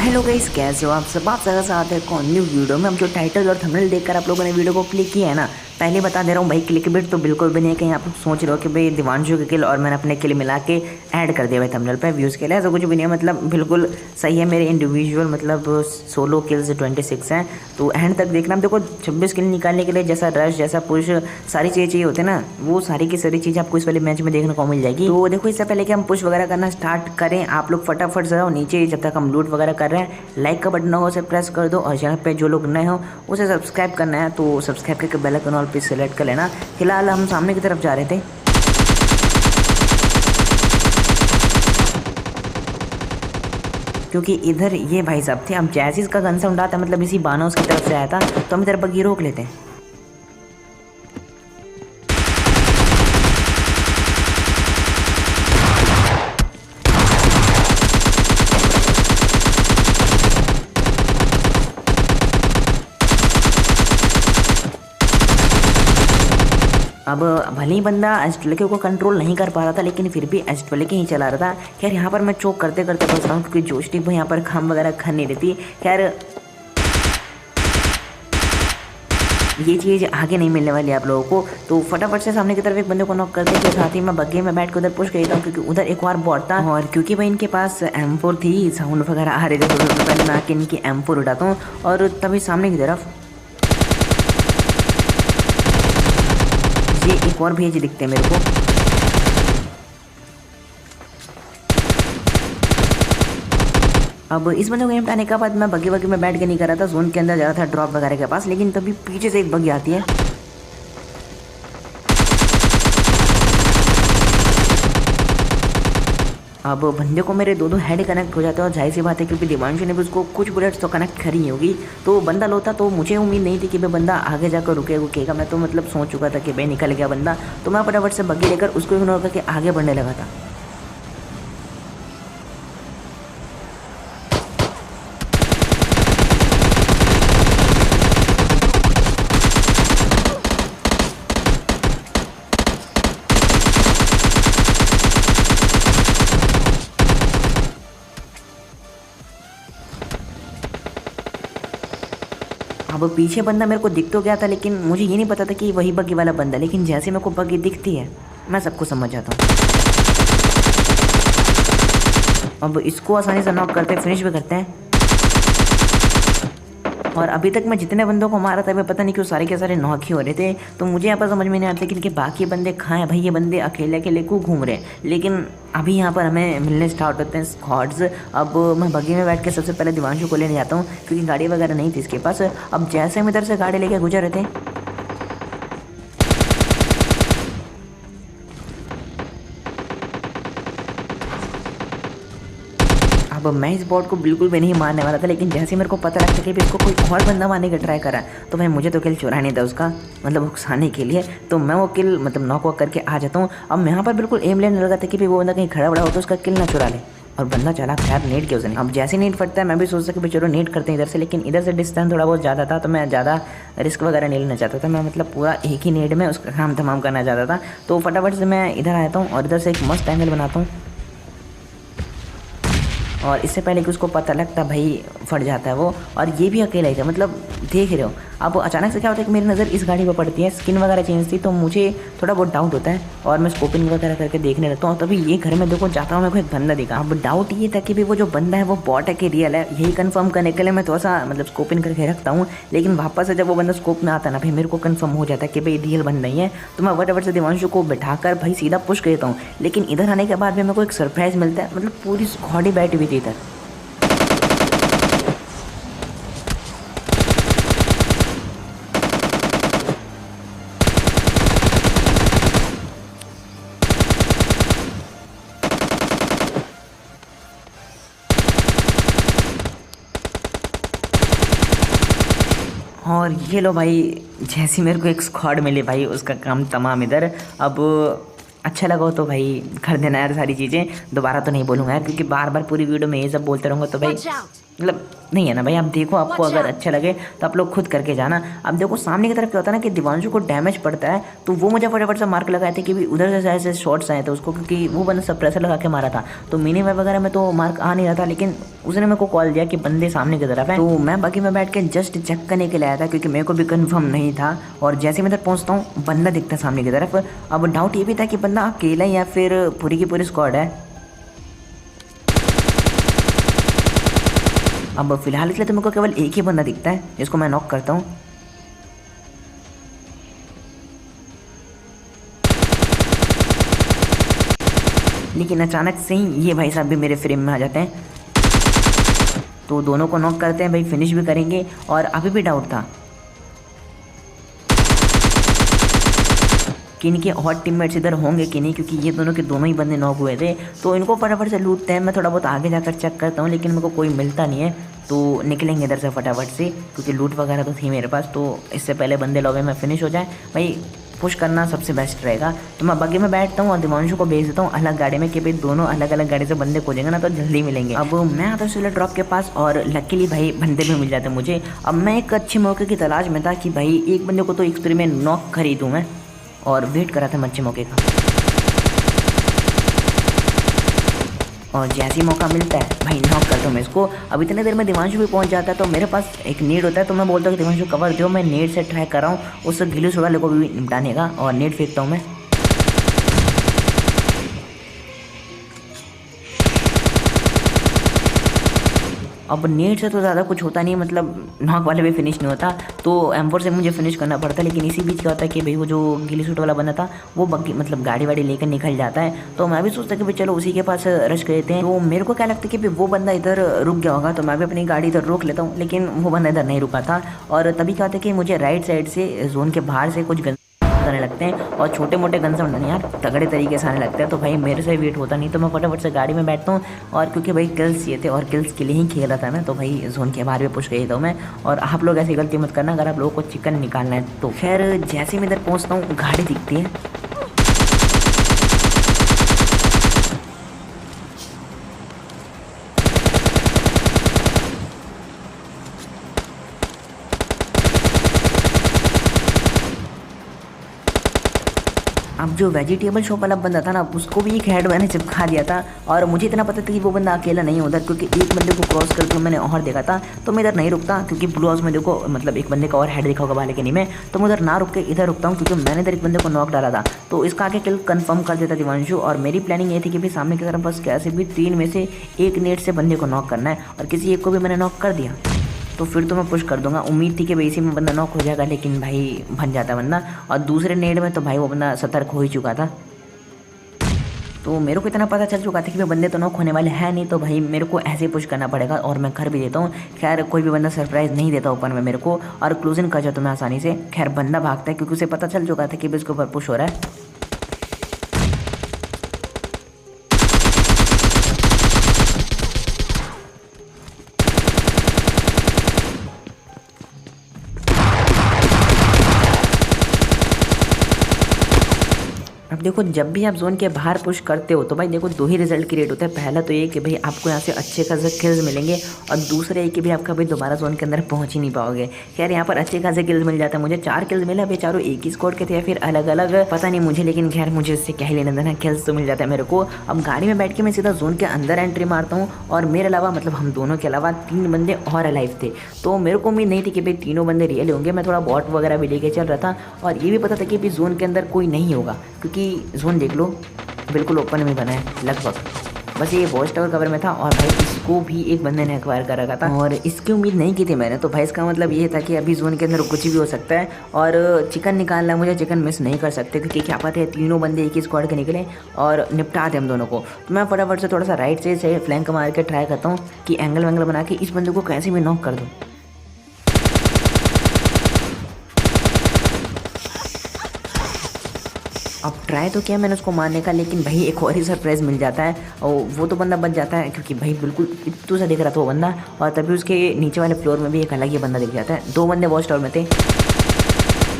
Hello guys, कैसे हो आप सब। आप सबका साथ है कौन न्यू वीडियो में। हम जो टाइटल और थंबनेल देखकर आप लोगों ने वीडियो को क्लिक किया है ना, पहले बता दे रहा हूँ भाई, क्लिकबेट तो बिल्कुल भी नहीं। कहीं आप लोग सोच रहे हो कि भाई दिवांशु के किल और मैंने अपने किल मिला के ऐड कर दिया भाई थंबनेल पे व्यूज़ के लिए, ऐसा कुछ भी नहीं है। मतलब बिल्कुल सही है मेरे इंडिविजुअल, मतलब सोलो किल्स 26 हैं। तो एंड तक देखना। देखो 26 किल निकालने के लिए जैसा रश, जैसा पुश, सारी चीज़ें चाहिए होते हैं ना, वो सारी की सारी चीज़ें आपको इस वाले मैच में देखने को मिल जाएगी। तो देखो इससे पहले कि हम पुश वगैरह करना स्टार्ट करें, आप लोग फटाफट से नीचे जब तक हम लूट वगैरह कर रहे हैं, लाइक का बटन हो उसे प्रेस कर दो, और चैनल पे जो लोग नए हो उसे सब्सक्राइब करना है तो सब्सक्राइब करके बेल आइकन ऑल पे सेलेक्ट कर लेना। फिलहाल हम सामने की तरफ जा रहे थे, क्योंकि इधर ये भाई साहब थे। हम जैसे इसका गन साउंड आता, मतलब इसी बानोस की तरफ से आया था, तो हम इधर बग्गी रोक लेते हैं। अब भले ही बंदा एस्ट्रोलेके को कंट्रोल नहीं कर पा रहा था, लेकिन फिर भी एस्ट्रोलेके ही चला रहा था। खैर यहाँ पर मैं चोक करते करते बच रहा हूँ, क्योंकि जोस्टिक भाई यहाँ पर खम वगैरह खन नहीं देती। खैर ये चीज़ आगे नहीं मिलने वाली आप लोगों को। तो फटाफट से सामने की तरफ एक बंदे को नॉक करते के साथ ही मैं बग्गे में बैठ के उधर पुश कर देता हूँ, क्योंकि उधर एक और बॉट था। और क्योंकि भाई इनके पास M4 थी, साउंड वगैरह आ रहे थे, तो पहले मैं आके इनकी M4 उठाता हूँ। और तभी सामने की तरफ ये एक और भेज दिखते हैं मेरे को। अब इस बंदे को एम आने के बाद मैं बग्गी वग्गी में बैठ के नहीं कर रहा था, जोन के अंदर जा रहा था ड्रॉप वगैरह के पास, लेकिन तभी पीछे से एक बग्गी आती है। अब बंदे को मेरे दो हेड कनेक्ट हो जाते हैं, और जाहिर सी बात है क्योंकि दिवांशु ने भी उसको कुछ बुलेट्स तो कनेक्ट करी होगी, तो बंदा लोता। तो मुझे उम्मीद नहीं थी कि भाई बंदा आगे जाकर रुकेगा। मैं तो मतलब सोच चुका था कि भाई निकल गया बंदा, तो मैं फटाफट से बग्गी लेकर उसको इग्नोर करके आगे बढ़ने लगा था। अब पीछे बंदा मेरे को दिख तो गया था, लेकिन मुझे ये नहीं पता था कि वही बग्गी वाला बंदा। लेकिन जैसे मेरे को बग्गी दिखती है, मैं सबको समझ जाता हूँ। अब इसको आसानी से नॉक करते, फिनिश भी करते हैं। और अभी तक मैं जितने बंदों को मारा था, मैं पता नहीं क्यों सारे के सारे नॉक ही हो रहे थे। तो मुझे यहाँ पर समझ में नहीं आता कि इनके बाकी बंदे कहाँ हैं भाई। ये बंदे अकेले अकेले क्यों घूम रहे हैं। लेकिन अभी यहाँ पर हमें मिलने स्टार्ट होते हैं स्क्वाड्स। अब मैं बग्गी में बैठ के सबसे पहले दिवांशु को लेने जाता हूँ, क्योंकि गाड़ी वगैरह नहीं थी इसके पास। अब जैसे हम इधर से गाड़ी लेके गुजर रहे थे, अब मैं इस बॉट को बिल्कुल भी नहीं मारने वाला था, लेकिन जैसे मेरे को पता लगता कि इसको कोई और बंदा मारने का ट्राई करा, तो भाई मुझे तो किल चुराने था उसका, मतलब उकसाने के लिए। तो मैं वो किल मतलब नॉक वॉक करके आ जाता हूँ। अब मैं यहाँ पर बिल्कुल एम लेने लगा था कि भाई वो बंदा कहीं खड़ा बड़ा हो तो उसका किल ना चुरा ले। और बंदा चला खैर नेट किया उसने। अब जैसे नेट फटता है, मैं भी सोचता कि भाई चलो नेट करते हैं इधर से, लेकिन इधर से डिस्टेंस थोड़ा बहुत ज़्यादा था, तो मैं ज़्यादा रिस्क वगैरह नहीं लेना चाहता था। मैं मतलब पूरा एक ही नेट में उसका काम तमाम करना चाहता था। तो फटाफट से मैं इधर आता हूँ और इधर से एक मस्त एंगल बनाता हूँ, और इससे पहले कि उसको पता लगता भाई फट जाता है वो। और ये भी अकेला ही था, मतलब देख रहे हो। अब अचानक से क्या होता है कि मेरी नज़र इस गाड़ी पर पड़ती है, स्किन वगैरह चेंज थी, तो मुझे थोड़ा बहुत डाउट होता है, और मैं स्कोपिंग वगैरह करके देखने लगता हूँ। तभी ये घर में देखो जाता हूँ, मेरे को एक बंदा दिखा। अब डाउट ये था कि भाई वो जो बंदा है वो बॉट है कि रियल है, यही कंफर्म करने के लिए मैं थोड़ा सा मतलब स्कोपिंग करके रखता हूँ। लेकिन वापस से जब वो बंदा स्कोप में आता है ना, भाई मेरे को कंफर्म हो जाता है कि भाई रियल बंदा ही है। तो मैं फटाफट से दिवांशु को बिठाकर भाई सीधा पुश कर देता हूँ। लेकिन इधर आने के बाद भी मेरे को एक सरप्राइज़ मिलता है, मतलब पूरी स्क्वाड ही बैठी हुई थी इधर। और ये लो भाई, जैसी मेरे को एक स्क्वाड मिली भाई, उसका काम तमाम इधर। अब अच्छा लगा हो तो भाई कर देना यार सारी चीज़ें। दोबारा तो नहीं बोलूँगा यार, क्योंकि बार बार पूरी वीडियो में ये सब बोलते रहूँगा तो भाई मतलब नहीं है ना भाई। आप देखो, आपको अगर अच्छा लगे तो आप लोग खुद करके जाना। अब देखो सामने की तरफ क्या होता है ना कि दिवांशु को डैमेज पड़ता है, तो वो मुझे फटाफट से मार्क लगाए थे कि भी उधर से ऐसे शॉट्स आए थे उसको, क्योंकि वो बंदा सप्रेसर लगा के मारा था। तो मिनी वेब वगैरह में तो मार्क आ नहीं रहा था, लेकिन उसने मेरे को कॉल दिया कि बंदे सामने की तरफ है। तो मैं बाकी में बैठ के जस्ट चेक करने के लिए आया था, क्योंकि मेरे को भी कन्फर्म नहीं था। और जैसे मैं इधर पहुँचता हूँ, बंदा दिखता है सामने की तरफ। अब डाउट ये भी था कि बंदा अकेला या फिर पूरी की पूरी स्क्वाड है। अब फिलहाल के लिए तो मेरे को केवल एक ही बंदा दिखता है, जिसको मैं नॉक करता हूँ। लेकिन अचानक से ही ये भाई साहब भी मेरे फ्रेम में आ जाते हैं, तो दोनों को नॉक करते हैं भाई, फिनिश भी करेंगे। और अभी भी डाउट था कि इनके और टीममेट्स इधर होंगे कि नहीं, क्योंकि ये दोनों के दोनों ही बंदे नॉक हुए थे। तो इनको फटाफट से लूटते हैं। मैं थोड़ा बहुत आगे जाकर चेक करता हूँ, लेकिन मेरे को कोई मिलता नहीं है। तो निकलेंगे इधर से फटाफट से, क्योंकि लूट वगैरह तो थी मेरे पास। तो इससे पहले बंदे लॉबी में फिनिश हो जाए भाई, पुश करना सबसे बेस्ट रहेगा। तो मैं बग्गी में बैठता हूँ और दिवांशु को भेज देता हूँ अलग गाड़ी में, कि भाई दोनों अलग अलग गाड़ी से बंदे खोजेंगे ना तो जल्दी मिलेंगे। अब मैं आता हूँ ड्रॉप के पास, और लकीली भाई बंदे भी मिल जाते मुझे। अब मैं एक अच्छे मौके की तलाश में था कि भाई एक बंदे को तो एक स्प्रे में नॉक खरीदूँ मैं, और वेट करा था अच्छे मौके का। और जैसे ही मौका मिलता है भाई नॉक करता हूँ मैं इसको। अब इतने देर में दिवांशु भी पहुंच जाता है, तो मेरे पास एक नीड होता है, तो मैं बोलता हूँ कि दिवांशु कवर दो। मैं नीड से ट्राई कर रहा हूँ उस गिल्ली सोडा को भी निपटाने का, और नीड फेंकता हूँ मैं। अब नेट से तो ज़्यादा कुछ होता नहीं, मतलब नॉक वाले भी फिनिश नहीं होता, तो M4 से मुझे फिनिश करना पड़ता है। लेकिन इसी बीच क्या होता है कि भाई वो जो गिली सूट वाला बंदा था वो बग्गी मतलब गाड़ी वाड़ी लेकर निकल जाता है। तो मैं भी सोचता कि भाई चलो उसी के पास रश कर देते हैं। तो मेरे को क्या लगता है कि भाई वो बंदा इधर रुक गया होगा, तो मैं भी अपनी गाड़ी इधर रोक लेता हूँ। लेकिन वो बंदा इधर नहीं रुका था, और तभी क्या होता है कि मुझे राइट साइड से जोन के बाहर से कुछ आने लगते हैं, और छोटे मोटे गन से नहीं यार, तगड़े तरीके से आने लगते हैं। तो भाई मेरे से वेट होता नहीं, तो मैं फटाफट से गाड़ी में बैठता हूँ। और क्योंकि भाई किल्स ये थे, और किल्स के लिए ही खेल रहा था मैं, तो भाई जोन के बाहर भी पुश गई था मैं। और आप लोग ऐसी गलती मत करना अगर आप लोगों को चिकन निकालना है तो। खैर जैसे मैं इधर पहुँचता हूँ, गाड़ी दिखती है। अब जो वेजिटेबल शॉप वाला बंदा था ना, उसको भी एक हेड मैंने चिपका दिया था। और मुझे इतना पता था कि वो बंदा अकेला नहीं है उधर, क्योंकि एक बंदे को क्रॉस करके मैंने और देखा था। तो मैं इधर नहीं रुकता, क्योंकि ब्लू हाउस में देखो मतलब एक बंदे का और हेड देखा होगा बालकनी में, तो मैं उधर ना रुक के इधर रुकता हूँ, क्योंकि मैंने इधर एक बंदे को नॉक डाला था। तो इसका आगे किल कन्फर्म कर देता दिवांशु। और मेरी प्लानिंग ये थी कि भाई सामने की तरफ बस कैसे भी 3 में से एक नेट से बंदे को नॉक करना है, और किसी एक को भी मैंने नॉक कर दिया तो फिर तो मैं पुश कर दूंगा। उम्मीद थी कि भाई इसी में बंदा नॉक हो जाएगा, लेकिन भाई बन जाता बंदा। और दूसरे नेट में तो भाई वो बंदा सतर्क हो ही चुका था। तो मेरे को इतना पता चल चुका था कि भाई बंदे तो नॉक होने वाले हैं नहीं, तो भाई मेरे को ऐसे पुश करना पड़ेगा, और मैं कर भी देता हूँ। खैर कोई भी बंदा सरप्राइज़ नहीं देता ओपन में मेरे को, और क्लोजिंग कर जाता हूँ मैं आसानी से। खैर बंदा भागता है, क्योंकि उसे पता चल चुका था कि भाई उसके ऊपर पुश हो रहा है। अब देखो जब भी आप जोन के बाहर पुश करते हो, तो भाई देखो 2 ही रिजल्ट क्रिएट होता है। पहला तो ये कि भाई आपको यहाँ से अच्छे खासे किल्स मिलेंगे, और दूसरा ये कि भाई आपका भाई दोबारा जोन के अंदर पहुँच ही नहीं पाओगे। खैर यहाँ पर अच्छे खासे किल्स मिल जाता है मुझे। 4 किल्स मिले, भाई चारों एक ही स्क्वाड के थे या फिर अलग अलग पता नहीं मुझे, लेकिन खैर मुझे इससे क्या ही लेना देना, किल्स तो मिल जाता है मेरे को। अब गाड़ी में बैठ के मैं सीधा जोन के अंदर एंट्री मारता हूँ, और मेरे अलावा मतलब हम दोनों के अलावा 3 बंदे और अलाइव थे। तो मेरे को उम्मीद नहीं थी कि भाई तीनों बंदे रियल होंगे। मैं थोड़ा बॉट वगैरह भी लेके चल रहा था, और ये भी पता था कि भाई जोन के अंदर कोई नहीं होगा, क्योंकि जोन देख लो बिल्कुल ओपन में बना है लगभग। बस ये वॉच टावर कवर में था, और भाई इसको भी एक बंदे ने एक्वायर कर रखा था, और इसकी उम्मीद नहीं की थी मैंने। तो भाई इसका मतलब ये था कि अभी जोन के अंदर कुछ भी हो सकता है, और चिकन निकालना मुझे चिकन मिस नहीं कर सकते, क्योंकि क्या पता है तीनों बंदे एक ही स्क्वाड के निकले और निपटा दे हम दोनों को। तो मैं फटाफट से थोड़ा सा राइट से फ्लैंक मार के ट्राई करता हूँ कि एंगल वैंगल बना के इस बंदे को कैसे भी नॉक कर दूँ। अब ट्राई तो किया मैंने उसको मारने का, लेकिन भाई एक और ही सरप्राइज़ मिल जाता है, और वो तो बंदा बच जाता है, क्योंकि भाई बिल्कुल इतना सा दिख रहा था वो बंदा। और तभी उसके नीचे वाले फ्लोर में भी एक अलग ही बंदा दिख जाता है। 2 बंदे वॉच टावर में थे,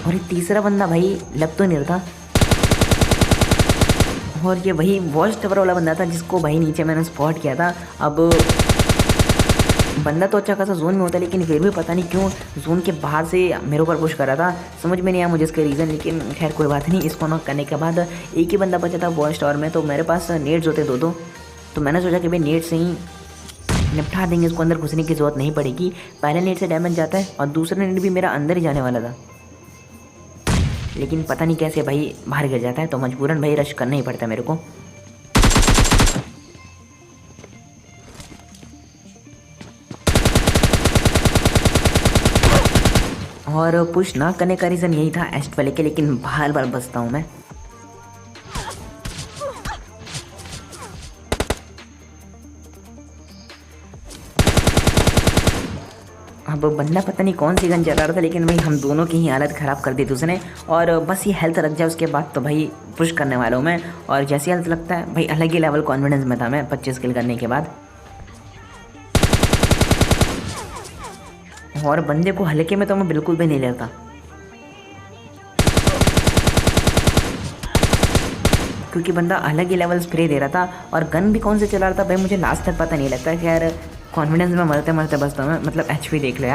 और एक तीसरा बंदा भाई लग तो नहीं रहा था, और ये वही वॉच टावर वाला बंदा था जिसको भाई नीचे मैंने स्पॉट किया था। अब बंदा तो अच्छा खासा जोन में होता है, लेकिन फिर भी पता नहीं क्यों जोन के बाहर से मेरे ऊपर पुश कर रहा था। समझ में नहीं आया मुझे इसका रीज़न, लेकिन खैर कोई बात नहीं। इसको नॉक करने के बाद एक ही बंदा बचा था वॉच टावर में, तो मेरे पास नेट्स होते दो, तो मैंने सोचा कि भाई नेट से ही निपटा देंगे, इसको अंदर घुसने की ज़रूरत नहीं पड़ेगी। पहले नेट से डैमेज जाता है और दूसरा नेट भी मेरा अंदर ही जाने वाला था, लेकिन पता नहीं कैसे भाई बाहर गिर जाता है, तो मजबूरन भाई रश करना ही पड़ता है मेरे को। और पुश ना करने का रीज़न यही था एस्ट वाले के, लेकिन बार बार बचता हूँ मैं। अब बंदा पता नहीं कौन सी गन चला रहा था, लेकिन भाई हम दोनों की ही हालत ख़राब कर दी थी उसने। और बस ये हेल्थ रख जाए उसके बाद तो भाई पुश करने वाला हूँ मैं। और जैसे हेल्थ लगता है भाई अलग ही लेवल कॉन्फिडेंस में था मैं 25 किल करने के बाद। और बंदे को हल्के में तो मैं बिल्कुल भी नहीं लेता, क्योंकि बंदा अलग ही लेवल स्प्रे दे रहा था। और गन भी कौन से चला रहा था भाई मुझे लास्ट तक पता नहीं लगता। खैर कॉन्फिडेंस में मरते मरते बचता हूँ मैं, मतलब एचपी देख लो यार।